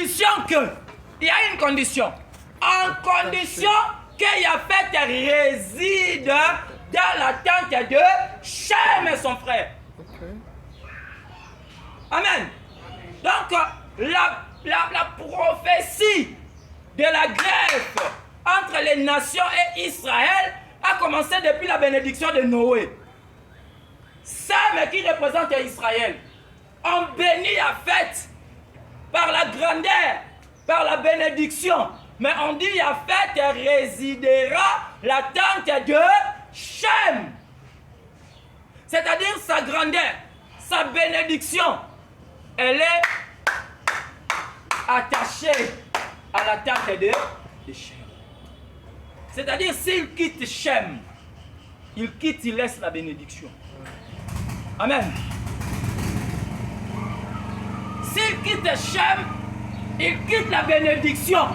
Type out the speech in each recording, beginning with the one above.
condition que, il y a une condition, en condition que Japheth réside dans la tente de Shem et son frère. Amen. Donc, la prophétie de la greffe entre les nations et Israël a commencé depuis la bénédiction de Noé. Sam qui représente Israël, on bénit Japheth par la grandeur, par la bénédiction. Mais on dit Japheth résidera la tente de Shem. C'est-à-dire sa grandeur, sa bénédiction, elle est attachée à la tente de Shem. C'est-à-dire s'il quitte Shem, il laisse la bénédiction. Amen. S'il quitte Shem, il quitte la bénédiction.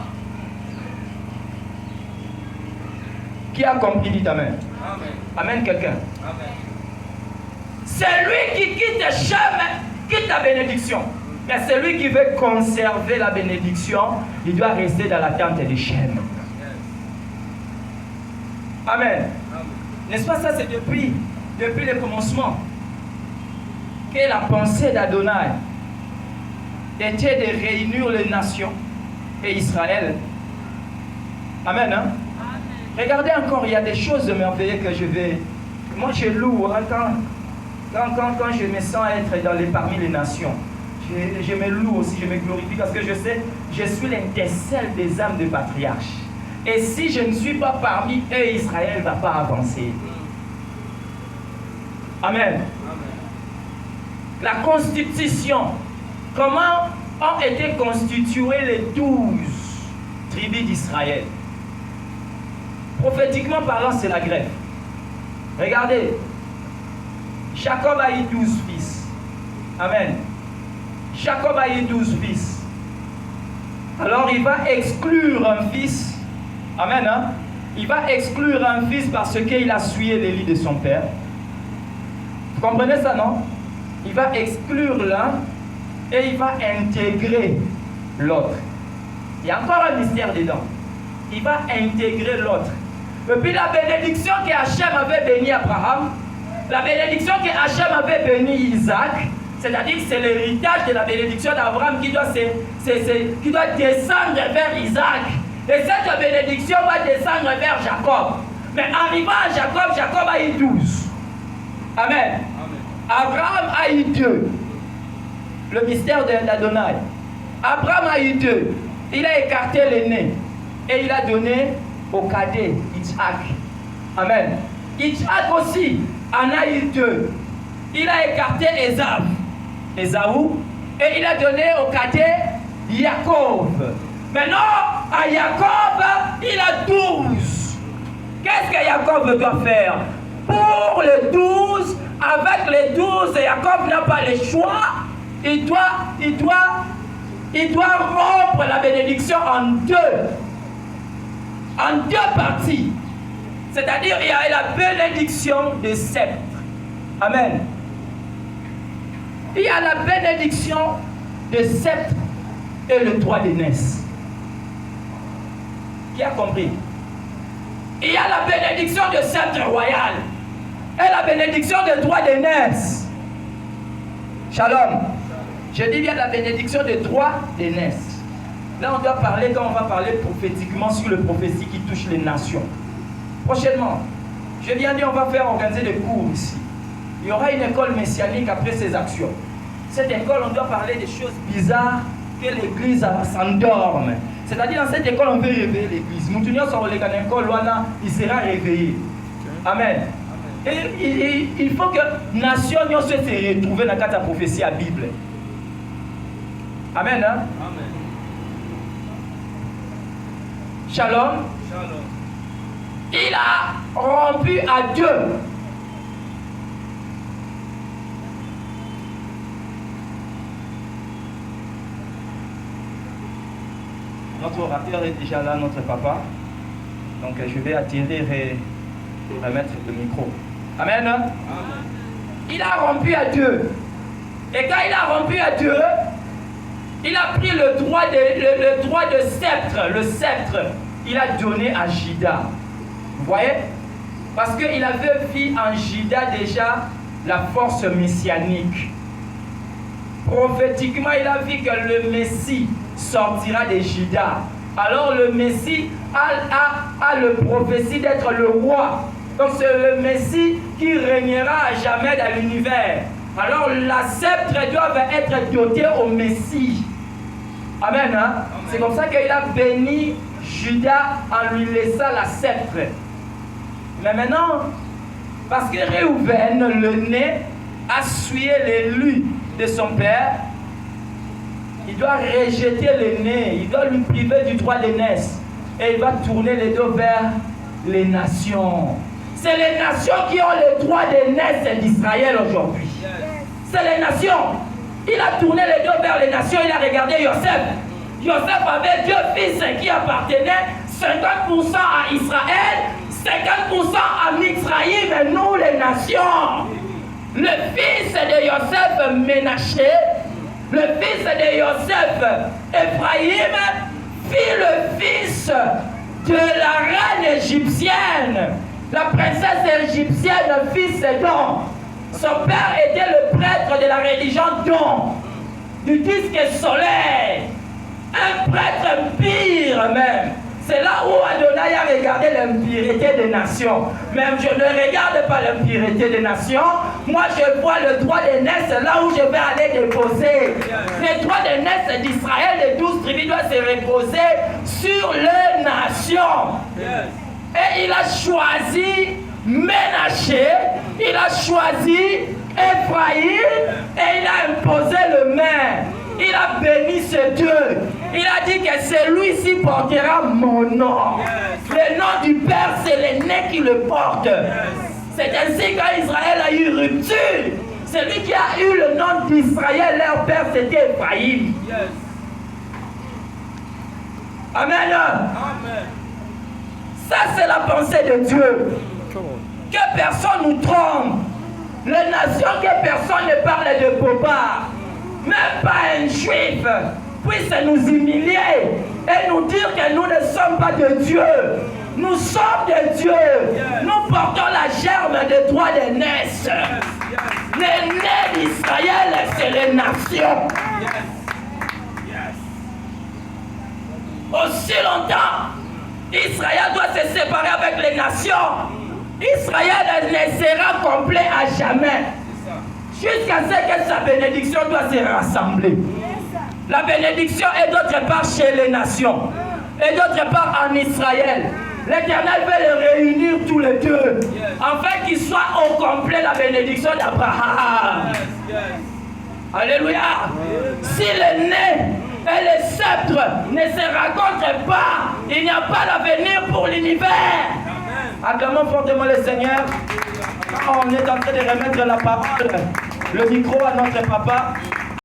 Qui a compris, dit Amen. Amen. Amen, quelqu'un. Amen. Celui qui quitte Shem quitte la bénédiction. Mais celui qui veut conserver la bénédiction, il doit rester dans la tente de Shem. Amen. N'est-ce pas ça, c'est depuis le commencement que la pensée d'Adonai était de réunir les nations et Israël. Amen. Hein? Amen. Regardez encore, il y a des choses merveilleuses que je vais... Moi, je loue hein, quand je me sens être parmi les nations. Je me loue aussi, je me glorifie parce que je sais, je suis l'intercelle des âmes de patriarches. Et si je ne suis pas parmi eux, Israël ne va pas avancer. Amen. Amen. La constitution. Comment ont été constituées les 12 tribus d'Israël? Prophétiquement parlant, c'est la greffe. Regardez. Jacob a eu 12 fils. Amen. Jacob a eu 12 fils. Alors il va exclure un fils. Amen. Hein? Il va exclure un fils parce qu'il a souillé les lits de son père. Vous comprenez ça, non? Il va exclure l'un et il va intégrer l'autre. Il y a encore un mystère dedans. Il va intégrer l'autre. Et puis la bénédiction que Hachem avait béni Abraham, la bénédiction que Hachem avait béni Isaac, c'est-à-dire que c'est l'héritage de la bénédiction d'Abraham qui doit descendre vers Isaac. Et cette bénédiction va descendre vers Jacob. Mais arrivant à Jacob, Jacob a eu 12. Amen. Abraham a eu 2. Le mystère de l'Adonai. Abraham a eu 2. Il a écarté l'aîné. Et il a donné au cadet, Isaac. Amen. Isaac aussi en a eu 2. Il a écarté Ésaü. Et il a donné au cadet Jacob. Maintenant, à Jacob, il a 12. Qu'est-ce que Jacob doit faire? Pour les 12, avec les 12, Jacob n'a pas le choix. Il doit rompre la bénédiction en 2. En 2 parties. C'est-à-dire, il y a la bénédiction des sceptres. Amen. Il y a la bénédiction des sceptres et le droit d'aînesse. Qui a compris? Il y a la bénédiction de sceptre royal et la bénédiction des droits d'aînesse. Shalom. Je dis bien la bénédiction des droits d'aînesse. Là, on doit parler, quand on va parler prophétiquement sur le prophétie qui touche les nations. Prochainement, je viens dire, on va organiser des cours ici. Il y aura une école messianique après ces actions. Cette école, on doit parler des choses bizarres que l'église s'endorme. C'est-à-dire, dans cette école, on veut réveiller l'église. Nous tenions sur l'école, il sera réveillé. Amen. Et il faut que les nations se retrouvent dans la prophétie à la Bible. Amen. Hein? Amen. Shalom. Shalom. Il a rompu à 2. Notre orateur est déjà là, notre papa. Donc je vais attirer et remettre le micro. Amen. Amen. Il a rompu à 2. Et quand il a rompu à 2, il a pris le droit de sceptre, le sceptre, il a donné à Juda. Vous voyez? Parce qu'il avait vu en Juda déjà la force messianique. Prophétiquement, il a vu que le Messie sortira de Juda. Alors le Messie a le prophétie d'être le roi. Donc c'est le Messie qui régnera à jamais dans l'univers. Alors la sceptre doit être dotée au Messie. Amen. Hein? C'est comme ça qu'il a béni Juda en lui laissant la sceptre. Mais maintenant, parce que Réhouven, le nez, a souillé l'élu de son père, il doit rejeter le nez, il doit lui priver du droit d'aînesse. Et il va tourner les dos vers les nations. C'est les nations qui ont le droit d'aînesse d'Israël aujourd'hui. C'est les nations. Il a tourné les dos vers les nations, il a regardé Joseph. Joseph avait deux fils qui appartenaient 50% à Israël, 50% à Mizraïm, et nous les nations. Le fils de Joseph, Ménaché, le fils de Joseph, Ephraïm, fit le fils de la reine égyptienne, la princesse égyptienne, fils d'On. Son père était le prêtre de la religion d'On, du disque solaire, un prêtre pire même. C'est là où Adonai a regardé l'impureté des nations. Même je ne regarde pas l'impureté des nations. Moi, je vois le droit d'aînesse là où je vais aller déposer. Le droit d'aînesse d'Israël, les 12 tribus, doit se reposer sur les nations. Et il a choisi Ménaché, il a choisi Ephraïm et il a imposé le maire. Il a béni ces deux. Il a dit que celui-ci portera mon nom. Le nom du Père, c'est l'aîné qui le porte. C'est ainsi qu'Israël a eu rupture. Celui qui a eu le nom d'Israël, leur père, c'était Ephraïm. Amen. Ça, c'est la pensée de Dieu. Que personne nous trompe. Les nations, que personne ne parle de Boba. Même pas un juif puisse nous humilier et nous dire que nous ne sommes pas de Dieu. Nous sommes de Dieu. Nous portons la germe de droit d'aînesse. Les nés d'Israël, c'est les nations. Aussi longtemps, Israël doit se séparer avec les nations. Israël ne sera complet à jamais. Jusqu'à ce que sa bénédiction doit se rassembler. La bénédiction est d'autre part chez les nations. Et d'autre part en Israël. L'Éternel veut les réunir tous les deux. Afin qu'ils soient au complet la bénédiction d'Abraham. Alléluia. Si le nez et le sceptre ne se rencontrent pas, il n'y a pas d'avenir pour l'univers. Acclamons fortement le Seigneur. On est en train de remettre la parole, le micro à notre papa.